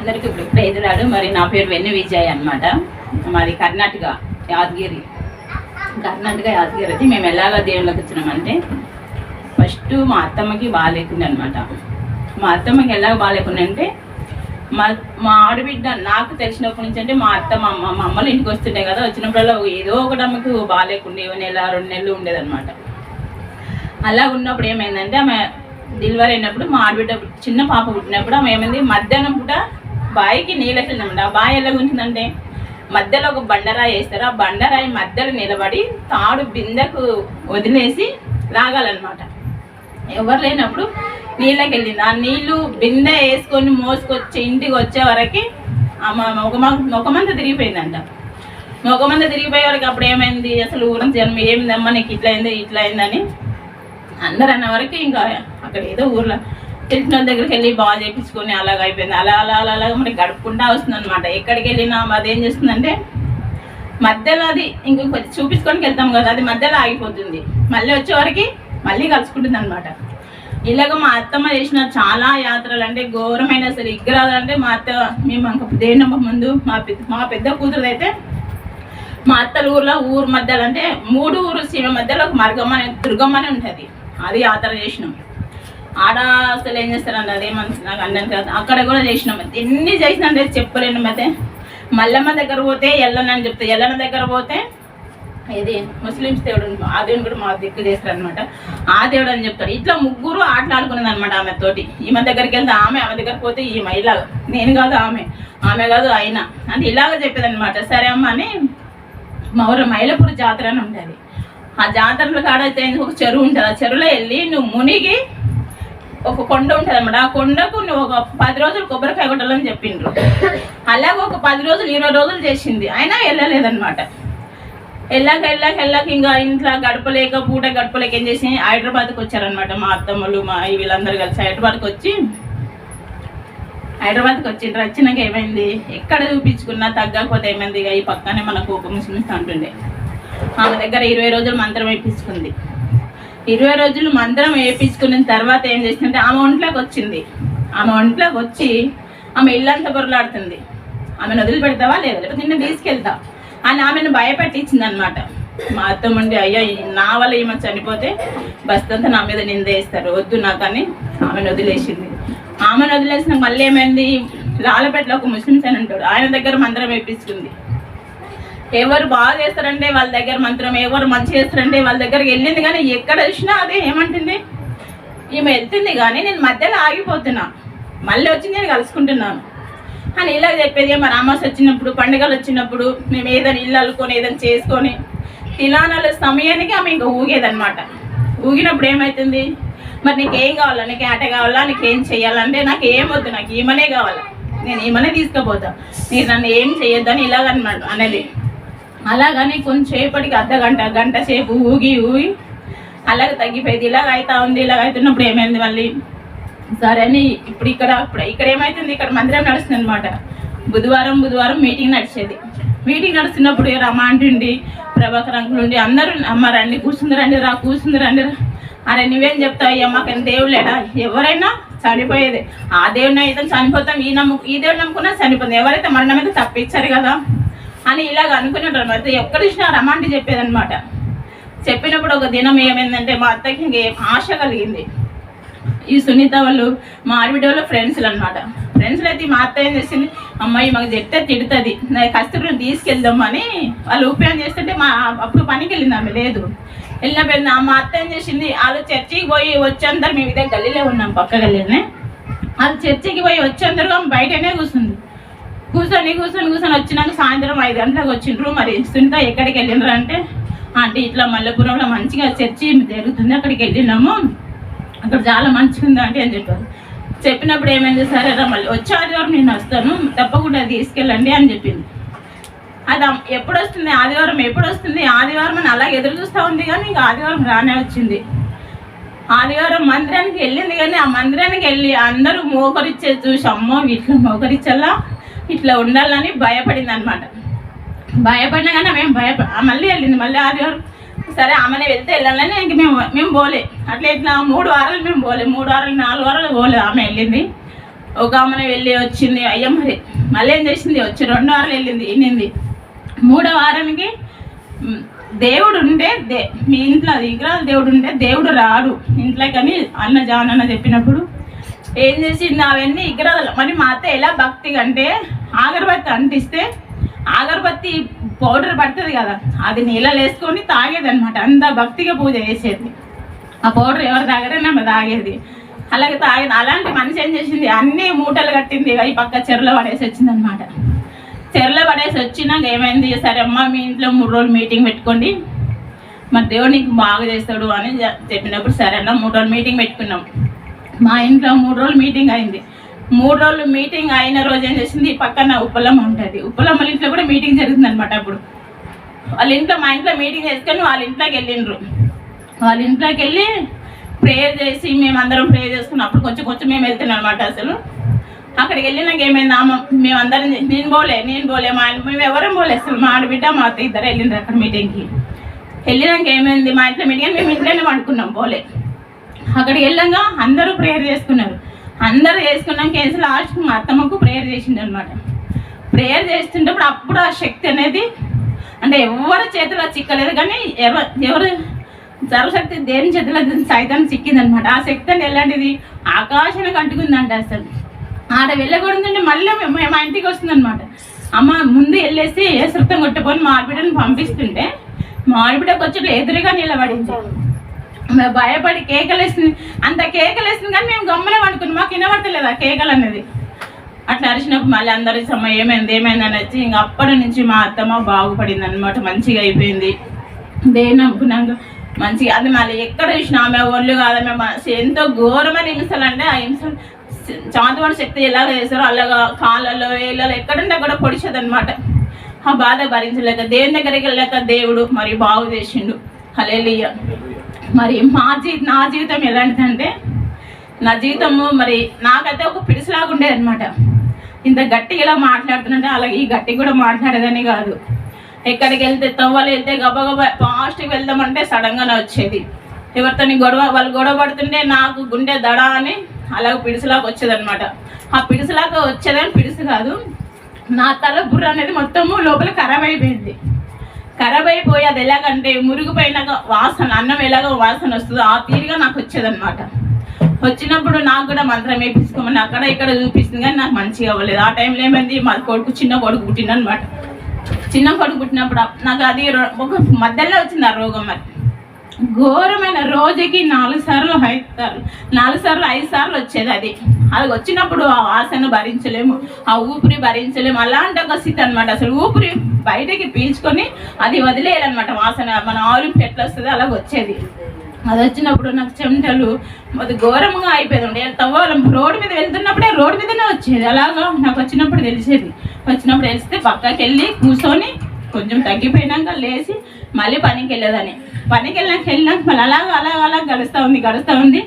అందరికీ ప్రైజులాడు. మరి నా పేరు వెన్ను విజయ్ అనమాట. మాది కర్ణాటక యాదగిరి అయితే మేము ఎలాగ దేవుళ్ళకి వచ్చినామంటే ఫస్ట్ మా అత్తమ్మకి బాగాలేకుండా అనమాట. మా అత్తమ్మకి ఎలాగ బాగాలేకుండా అంటే మా ఆడబిడ్డ నాకు తెలిసినప్పటి నుంచి అంటే మా అమ్మలు ఇంటికి వస్తుండే కదా, వచ్చినప్పుడల్లా ఏదో ఒకటి అమ్మకు బాగాలేకుండా 1 నెల 2 నెలలు ఉండేదన్నమాట. అలా ఉన్నప్పుడు ఏమైందంటే ఆమె డెలివరీ అయినప్పుడు మా ఆడబిడ్డ చిన్న పాప పుట్టినప్పుడు ఆమె ఏమైంది మధ్యాహ్నం పూట బాయికి నీళ్ళకి వెళ్ళినామండి. ఆ బావి ఎలా ఉంటుందంటే మధ్యలో ఒక బండరాయి వేస్తారు. ఆ బండరాయి మధ్యలో నిలబడి తాడు బిందెకు వదిలేసి లాగాలన్నమాట. ఎవరు లేనప్పుడు నీళ్ళకి వెళ్ళింది. ఆ నీళ్లు బిందె వేసుకొని మోసుకొచ్చి ఇంటికి వచ్చే వరకు ముఖమంతా తిరిగిపోయిందంట. ముఖమంతా తిరిగిపోయే వరకు అప్పుడు ఏమైంది, అసలు ఊరంతా జన్మ ఏమిందమ్మా నీకు ఇట్లా అయిందని అందరు అన్న వరకు ఇంకా అక్కడ ఏదో ఊర్లో తెలిసిన దగ్గరికి వెళ్ళి బాగా చేయించుకొని అలాగ అయిపోయింది. అలాగ మనకి గడుపుకుంటా వస్తుంది అనమాట. ఎక్కడికి వెళ్ళినా అదేం చేస్తుందంటే మధ్యలో అది ఇంకొంచెం చూపించుకోనికి వెళ్తాం కదా, అది మధ్యలో ఆగిపోతుంది. మళ్ళీ వచ్చేవరకు మళ్ళీ కలుసుకుంటుంది అనమాట. ఇలాగ మా అత్తమ్మ చేసిన చాలా యాత్రలు అంటే ఘోరమైన అసలు విగ్రహాలు. మా అత్త మేము ఇంకా దేవుని ముందు మా పెద్ద కూతురు అయితే మా అత్తల ఊరు మధ్యలో అంటే 3 ఊరు సీమ మధ్యలో ఒక దుర్గమ్మని ఉంటుంది. అది యాత్ర చేసినాం. ఆడ అసలు ఏం చేస్తారండి అదేమని నాకు అన్నాను కదా, అక్కడ కూడా చేసినాం. ఎన్ని చేసినా అంటే చెప్పలేను. అయితే మల్లమ్మ దగ్గర పోతే ఎల్లనని చెప్తే, ఎల్లన్న దగ్గర పోతే ఇది ముస్లిమ్స్ దేవుడు, ఆ దేవుని కూడా మా దిక్కు చేస్తారు అనమాట. ఆ దేవుడు అని చెప్తాడు. ఇట్లా 3 ఆటలాడుకున్నది అనమాట ఆమె తోటి. ఈమె దగ్గరికి వెళ్తే ఆమె దగ్గర పోతే ఈమె ఇలాగ, నేను కాదు ఆమె కాదు అయినా అంటే ఇలాగ చెప్పేది అనమాట. సరే అమ్మ అని మా ఊరు మైలపూర్ జాతర అని ఉంటుంది. ఆ జాతరలో కాడైతే ఒక చెరువు ఉంటుంది. ఆ చెరువులో వెళ్ళి నువ్వు మునిగి ఒక కొండ ఉంటుంది అనమాట. ఆ కొండకు నువ్వు ఒక 10 రోజులు కొబ్బరికాయ కొట్టాలని చెప్పిండ్రు. అలాగే ఒక 10 రోజులు 20 రోజులు చేసింది, అయినా వెళ్ళలేదన్నమాట. వెళ్ళాక ఇంకా ఇంట్లో పూట గడపలేక ఏం చేసి హైదరాబాద్కి వచ్చారనమాట. మా అత్తమ్మలు వీళ్ళందరూ కలిసి హైదరాబాద్కి వచ్చిండ్రు. వచ్చినాక ఏమైంది, ఎక్కడ చూపించుకున్నా తగ్గకపోతే ఏమైంది, ఇక ఈ పక్కనే మనకు ఒక ముస్లిమ్స్ అంటుండే ఆమె దగ్గర 20 రోజులు మంత్రం వేయించుకుంది. 20 రోజులు మంత్రం వేయించుకున్న తర్వాత ఏం చేసిందంటే ఆమె ఒంట్లోకి వచ్చింది. ఆమె ఒంట్లోకి వచ్చి ఆమె ఇల్లంతా బొరలాడుతుంది. ఆమెను వదిలిపెడతావా లేదా, లేకపోతే నిన్ను తీసుకెళ్తా అని ఆమెను భయపెట్టించింది అనమాట. మా అత్తమ్మండి అయ్యో నా వల్ల ఈమె చనిపోతే బస్తంతా నా మీద నిందేస్తారు, వద్దు నాకని ఆమెను వదిలేసింది. ఆమెను వదిలేసిన మళ్ళీ ఏమైంది, లాలపేటలో ఒక ముస్లిమ్స్ అని ఉంటాడు, ఆయన దగ్గర మంత్రం వేయించుకుంది. ఎవరు బాగా చేస్తారంటే వాళ్ళ దగ్గర మంత్రం, ఎవరు మంచి చేస్తారంటే వాళ్ళ దగ్గరికి వెళ్ళింది. కానీ ఎక్కడ చూసినా అదే ఏమంటుంది, ఈమె వెళ్తుంది కానీ నేను మధ్యలో ఆగిపోతున్నా, మళ్ళీ వచ్చి నేను కలుసుకుంటున్నాను అని ఇలా చెప్పేది. మరి అమాస వచ్చినప్పుడు, పండుగలు వచ్చినప్పుడు మేము ఏదైనా ఇల్లు అల్లుకొని ఏదైనా చేసుకొని తిలానాల సమయానికి ఆమె ఇంకా ఊగేదనమాట. ఊగినప్పుడు ఏమవుతుంది, మరి నీకేం కావాలా, నీకు ఆట కావాలా, నీకేం చెయ్యాలంటే నాకు ఏమొద్దు, నాకు ఈమెనే కావాలా, నేను ఈమెనే తీసుకుపోతా, మీరు నన్ను ఏం చెయ్యొద్దని ఇలాగనమాట అనేది. అలాగని కొంచెంసేపటికి గంట సేపు ఊగి అలాగే తగ్గిపోయింది. ఇలాగ అవుతా ఉంది. ఇలాగ అవుతున్నప్పుడు ఏమైంది, మళ్ళీ సరే అని ఇప్పుడు ఇక్కడ ఏమవుతుంది, ఇక్కడ మందిరం నడుస్తుంది అనమాట. బుధవారం మీటింగ్ నడిచేది. మీటింగ్ నడుస్తున్నప్పుడు రమ అంటుండి, ప్రభాకర్ అంకుల్ ఉండి అందరూ అమ్మ రండి, కూర్చుంది రండి రా. అరే నువ్వేం చెప్తావు, అయ్యా మాకు దేవుడు లేడా, ఎవరైనా చనిపోయేది, ఆ దేవుడిని అయితే చనిపోతాం, ఈ దేవుడు నమ్ముకున్నా చనిపోతాం, ఎవరైతే మరణం అయితే తప్పించారు కదా అని ఇలాగ అనుకునేటారు. అయితే ఎక్కడ చూసినా రమాంటి చెప్పేదనమాట. చెప్పినప్పుడు ఒక దినం ఏమైందంటే మా అత్తకి ఇంకేం ఆశ కలిగింది. ఈ సునీత వాళ్ళు మా ఆడబిడ్డ వాళ్ళు ఫ్రెండ్స్లు అనమాట. ఫ్రెండ్స్లు అయితే మా అత్త ఏం చేసింది, అమ్మాయి మాకు చెప్తే తిడుతుంది, నాకు కస్తూరిని తీసుకెళ్దామని వాళ్ళు ఉపయోగం చేస్తుంటే అప్పుడు పనికి వెళ్ళింది ఆమె లేదు. వెళ్ళినప్పుడు మా అత్త ఏం చేసింది, వాళ్ళు చర్చికి పోయి వచ్చేందరూ మేము ఇదే గల్లీలో ఉన్నాం, పక్క గల్లీలోనే. వాళ్ళు చర్చికి పోయి వచ్చేందరూ ఆమె బయటనే కూర్చొని వచ్చినాక సాయంత్రం 5 గంటలకు వచ్చిండ్రు. మరి సునీత ఎక్కడికి వెళ్ళిండ్రు అంటే, అంటే ఇట్లా మల్లెపురంలో మంచిగా చర్చి జరుగుతుంది, అక్కడికి వెళ్ళినాము, అక్కడ చాలా మంచిగా ఉంది అంటే అని చెప్పారు. చెప్పినప్పుడు ఏమైంది, సరే రా మళ్ళీ వచ్చే ఆదివారం నేను వస్తాను, తప్పకుండా తీసుకెళ్ళండి అని చెప్పింది. అది ఎప్పుడు వస్తుంది ఆదివారం అని అలాగే ఎదురు చూస్తూ ఉంది. కానీ ఇంకా ఆదివారం రానే వచ్చింది. ఆదివారం మందిరానికి వెళ్ళింది. కానీ ఆ మందిరానికి వెళ్ళి అందరూ మోకరిచ్చేది చూసి అమ్మో ఇట్లా మోకరిచ్చల్లా ఇట్లా ఉండాలని భయపడింది అనమాట. భయపడినా కానీ మేము మళ్ళీ వెళ్ళింది. మళ్ళీ ఆదివారం సరే ఆమెనే వెళ్తే వెళ్ళాలని ఇంక మేము పోలే. అట్లా ఇట్లా 3 వారాలు మేము పోలే, 3 వారాలు 4 వారాలు పోలే. ఆమె వెళ్ళింది. ఒక ఆమె వెళ్ళి వచ్చింది. అయ్యా మరి మళ్ళీ ఏం చేసింది, వచ్చి 2 వారాలు వెళ్ళింది. 3వ వారానికి దేవుడు ఉంటే మీ ఇంట్లో విగ్రహాలు దేవుడు ఉంటే దేవుడు రాడు ఇంట్లో కానీ జాన్ చెప్పినప్పుడు ఏం చేసింది, అవన్నీ విగ్రహాలు. మరి మా అత్త ఎలా భక్తిగా అంటే అగరబత్తి అంటిస్తే అగరబత్తి పౌడర్ పడుతుంది కదా, అది నీళ్ళలో వేసుకొని తాగేదనమాట. అంత భక్తిగా పూజ చేసేది. ఆ పౌడర్ ఎవరు తాగరని ఆమె తాగేది. అలాగే తాగేది. అలాంటి మనిషి ఏం చేసింది, అన్ని మూటలు కట్టింది. ఈ పక్క చెరువులో పడేసి వచ్చింది అనమాట. చెరువులో పడేసి వచ్చినాక ఏమైంది, సరే అమ్మ మీ ఇంట్లో 3 రోజులు మీటింగ్ పెట్టుకోండి, మరి దేవుడు నీకు బాగా చేస్తాడు అని చెప్పినప్పుడు సరే అన్న 3 రోజులు మీటింగ్ పెట్టుకున్నాం. మా ఇంట్లో 3 రోజులు మీటింగ్ అయింది. 3 రోజులు మీటింగ్ అయిన రోజు ఏం చేసింది, పక్కన ఉప్పలమ్మ ఉంటుంది. ఉప్పలమ్మల ఇంట్లో కూడా మీటింగ్ జరుగుతుంది అనమాట. అప్పుడు వాళ్ళ ఇంట్లో మా ఇంట్లో మీటింగ్ చేసుకొని వాళ్ళ ఇంట్లోకి వెళ్ళిండ్రు. వాళ్ళ ఇంట్లోకి వెళ్ళి ప్రేయర్ చేసి మేమందరం ప్రేయర్ చేసుకున్నప్పుడు కొంచెం మేము వెళ్తున్నాం అనమాట. అసలు అక్కడికి వెళ్ళినాక ఏమైంది, మేమందరం నేను పోలే మా ఆయన మేము ఎవరం పోలే. అసలు మా ఆడబిడ్డ మా అత్త ఇద్దరు వెళ్ళిండ్రు అక్కడ మీటింగ్కి. వెళ్ళినాక ఏమైంది, మా ఇంట్లో మీటింగ్ మేము ఇంట్లోనే పడుకున్నాం, పోలే. అక్కడికి వెళ్ళాక అందరూ ప్రేయర్ చేసుకున్నారు. అందరూ చేసుకున్నాక అసలు లాస్ట్కి మా అత్తమ్మకు ప్రేయర్ చేసిండు అనమాట. ప్రేయర్ చేస్తుంటప్పుడు అప్పుడు ఆ శక్తి అనేది అంటే ఎవరి చేతిలో చిక్కలేదు, కానీ ఎవరు సర్వశక్తి దేని చేతిలో సైతాన్ని చిక్కిందనమాట. ఆ శక్తి అంటే ఎలాంటిది, ఆకాశానికి అంటుకుందంట. అసలు ఆడ వెళ్ళకూడదంటే మళ్ళీ మా ఇంటికి వస్తుందనమాట. అమ్మ ముందు వెళ్ళేసి శృతం కొట్టుకొని మా ఆడబిడ్డని పంపిస్తుంటే మా ఆడబిడ్డకు వచ్చి ఎదురుగా నిలబడింది. మేము భయపడి కేకలేసింది. అంత కేకలేసింది కానీ మేము గమ్మనే పడుకున్నాం. మాకు వినబడతలేదు ఆ కేకలు అనేది. అట్లా అరిచినప్పుడు మళ్ళీ అందరి ఏమైంది అని వచ్చి ఇంక అప్పటి నుంచి మా అత్తమ్మ బాగుపడింది అనమాట. మంచిగా అయిపోయింది. దేని అనుకున్నాక మంచిగా అది మళ్ళీ ఎక్కడ చూసినా ఆమె ఒళ్ళు కాదు, ఆమె ఎంతో ఘోరమైన హింసలు. అంటే ఆ హింసలు చాంతవాడి శక్తి ఎలాగ చేస్తారో అలాగా కాళ్ళలో వేళ్ళలో ఎక్కడంటే అక్కడ పొడిచేది అనమాట. ఆ బాధ భరించలేక దేవుని దగ్గరికి వెళ్ళాక దేవుడు మరి బాగు చేసిండు. హల్లెలూయా. మరి నా జీవితం ఎలాంటిదంటే, నా జీవితము మరి నాకైతే ఒక పిడిసిలాగా ఉండేది అనమాట. ఇంత గట్టిగా ఇలా మాట్లాడుతుంటే అలాగే ఈ గట్టిగా కూడా మాట్లాడేదని కాదు. ఎక్కడికి వెళ్తే తవ్వలు వెళ్తే గబగబా ఫాస్ట్గా వెళ్దామంటే సడన్గానే వచ్చేది. ఎవరితో వాళ్ళు గొడవ పడుతుంటే నాకు గుండె దడ అని అలాగ పిడిసిలాగా వచ్చేదనమాట. ఆ పిడిసిలాగా వచ్చేదని పిడిసి కాదు, నా తల బుర్ర అనేది మొత్తము లోపల ఖరాబ్ అయిపోయింది. ఖరాబ్ అయిపోయి అది ఎలాగంటే మురిగిపోయినాక వాసన, అన్నం ఎలాగో వాసన వస్తుందో ఆ తీరుగా నాకు వచ్చేదనమాట. వచ్చినప్పుడు నాకు కూడా మంత్రం వేయించుకోమని అక్కడ ఇక్కడ చూపిస్తుంది, కానీ నాకు మంచిగా అవ్వలేదు. ఆ టైంలో ఏమైంది, మా చిన్న కొడుకు పుట్టిందనమాట. చిన్న కొడుకు పుట్టినప్పుడు నాకు అది ఒక మధ్యలో వచ్చింది ఆ రోగం. మరి ఘోరమైన రోజుకి 4 సార్లు 5 సార్లు వచ్చేది. అది వచ్చినప్పుడు ఆ వాసన భరించలేము, ఆ ఊపిరి భరించలేము. అలాంటి ఒక స్థితి అనమాట. అసలు ఊపిరి బయటకి పీల్చుకొని అది వదిలేయాలన్నమాట. వాసన మన ఆవులింపు ఎట్లా వస్తుంది అలాగ వచ్చేది. అది వచ్చినప్పుడు నాకు చెమటలు అది ఘోరంగా అయిపోయింది. తవ్వాలం రోడ్డు మీద వెళ్తున్నప్పుడే రోడ్డు మీదనే వచ్చేది. అలాగా నాకు వచ్చినప్పుడు తెలిస్తే పక్కకి వెళ్ళి కూర్చొని కొంచెం తగ్గిపోయినాక లేచి మళ్ళీ పనికి వెళ్ళేదని. పనికి వెళ్ళినాక మళ్ళీ అలా గడుస్తూ ఉంది.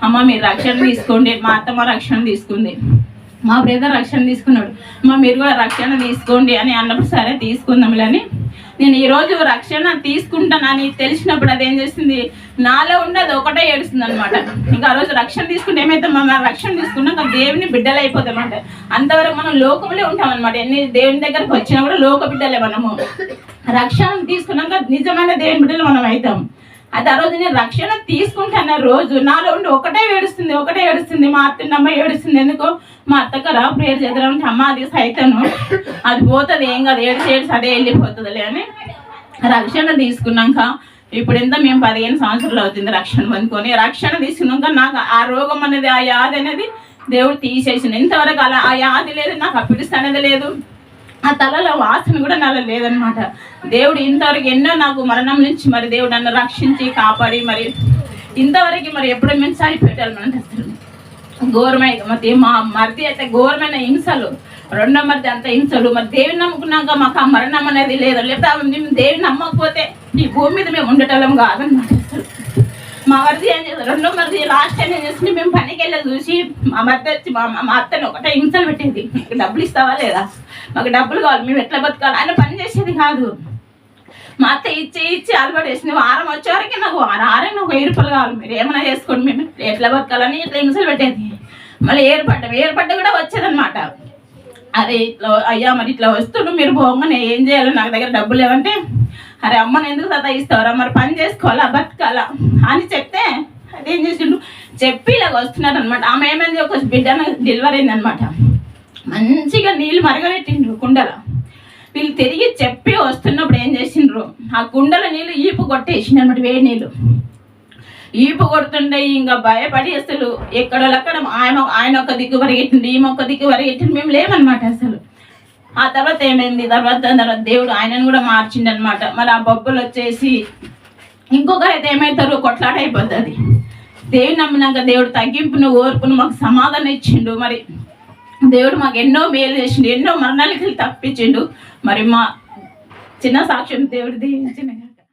అమ్మ మీరు రక్షణ తీసుకోండి. మా అత్తమ్మ రక్షణ తీసుకుంది, మా బ్రదర్ రక్షణ తీసుకున్నాడు. అమ్మ మీరు కూడా రక్షణ తీసుకోండి అని అన్నప్పుడు సరే తీసుకుందాంలని నేను ఈరోజు రక్షణ తీసుకుంటానని తెలిసినప్పుడు అదేం చేస్తుంది, నాలో ఉండదు ఒకటే ఏడుస్తుంది అనమాట. ఇంకా ఆ రోజు రక్షణ తీసుకుంటే ఏమైతే మనం రక్షణ తీసుకున్నాక దేవుని బిడ్డలు అయిపోతామంట. అంతవరకు మనం లోకంలో ఉంటాం అనమాట. ఎన్ని దేవుని దగ్గరకు వచ్చినా కూడా లోక బిడ్డలే మనము. రక్షణ తీసుకున్నాక నిజమైన దేవుని బిడ్డలు మనం అవుతాం. అది ఆ రోజు నేను రక్షణ తీసుకుంటాను రోజు నాలో ఉండి ఒకటే ఏడుస్తుంది. మా అత్తమ్మ ఏడుస్తుంది. ఎందుకో మా అత్తగారు ప్రేయర్ చేద్దామంటే అమ్మ అది సైతాను, అది పోతుంది, ఏం కాదు, ఏడ్చి అదే వెళ్ళిపోతుందిలే అని రక్షణ తీసుకున్నాక ఇప్పుడు ఎంత మేము 15 సంవత్సరాలు అవుతుంది రక్షణ పొందుకొని. రక్షణ తీసుకున్నాక నాకు ఆ రోగం అనేది, ఆ వ్యాధి అనేది దేవుడు తీసేసిండు. ఇంతవరకు అలా ఆ వ్యాధి లేదు, నాకు ఆ పిడిసి అనేది లేదు, ఆ తలలో వాసన కూడా నాలో లేదనమాట. దేవుడు ఇంతవరకు ఎన్నో నాకు మరణం నుంచి మరి దేవుడు నన్ను రక్షించి కాపాడి మరి ఇంతవరకు మరి ఎప్పుడో మేము సరిపెట్టాలన్నమాట. అసలు ఘోరమైన మరి మా మరిది అయితే ఘోరమైన హింసలు, 2వ మరిది అంత హింసలు. మరి దేవుని నమ్ముకున్నాక మాకు ఆ మరణం అనేది లేదు. లేకపోతే మేము దేవుని నమ్మకపోతే ఈ భూమి మీద మేము ఉండటం కాదన్నమాట. అసలు మా మరిది ఏం చేస్తారు, 2వ మరిది లాస్ట్ టైం ఏం చేస్తుంది, మేము పనికి వెళ్ళి చూసి మా మరిది వచ్చి మా అత్తని ఒకటే హింసలు పెట్టేది. మీకు డబ్బులు ఇస్తావా లేదా, మాకు డబ్బులు కావాలి, మేము ఎట్లా బతకాలి. ఆయన పని చేసేది కాదు. మా అత్త ఇచ్చి అలవాటు వేసింది. వారం వచ్చేవరకు నాకు 1000 రూపాయలు కావాలి, మీరు ఏమైనా చేసుకోండి, మేము ఎట్లా బతకాలని ఇట్లా హింసలు పెట్టేది. మళ్ళీ ఏర్పడ్డ కూడా వచ్చేదనమాట. అరే ఇట్లా అయ్యా మరి ఇట్లా వస్తుండు, మీరు పోగానే ఏం చేయాలో నాకు దగ్గర డబ్బులు లేవంటే, అరే అమ్మని ఎందుకు సతాయిస్తావరా, మరి పని చేసుకోవాలా బతకాలా అని చెప్తే అదేం చేసిండు చెప్పి ఇలాగ వస్తున్నారు అనమాట. ఆమె ఏమైంది, ఒక బిడ్డ డెలివరీ అయిందనమాట. మంచిగా నీళ్ళు మరగబెట్టిండ్రు కుండల. వీళ్ళు తిరిగి చెప్పి వస్తున్నప్పుడు ఏం చేసిండ్రు, ఆ కుండల నీళ్ళు ఈపు కొట్టేసిండు అనమాట. వేడి నీళ్ళు ఈపు కొడుతుండే ఇంకా భయపడి అసలు ఎక్కడోళ్ళక్కడ ఆయన ఒక దిక్కు పరిగెట్టిండు, ఈమె ఒక దిక్కు పరిగెట్టిండు, మేము లేమన్నమాట అసలు. ఆ తర్వాత ఏమైంది, తర్వాత దేవుడు ఆయనను కూడా మార్చిండు అనమాట. మరి ఆ బొబ్బులు వచ్చేసి ఇంకొక అయితే ఏమవుతారు, కొట్లాట అయిపోతుంది. దేవుని నమ్మినాక దేవుడు తగ్గింపును ఓర్పును మాకు సమాధానం ఇచ్చిండు. మరి దేవుడు మాకు ఎన్నో మేలు చేసిండు, ఎన్నో మరణాలకి తప్పించిండు. మరి మా చిన్న సాక్ష్యం దేవుడు దీవించిన.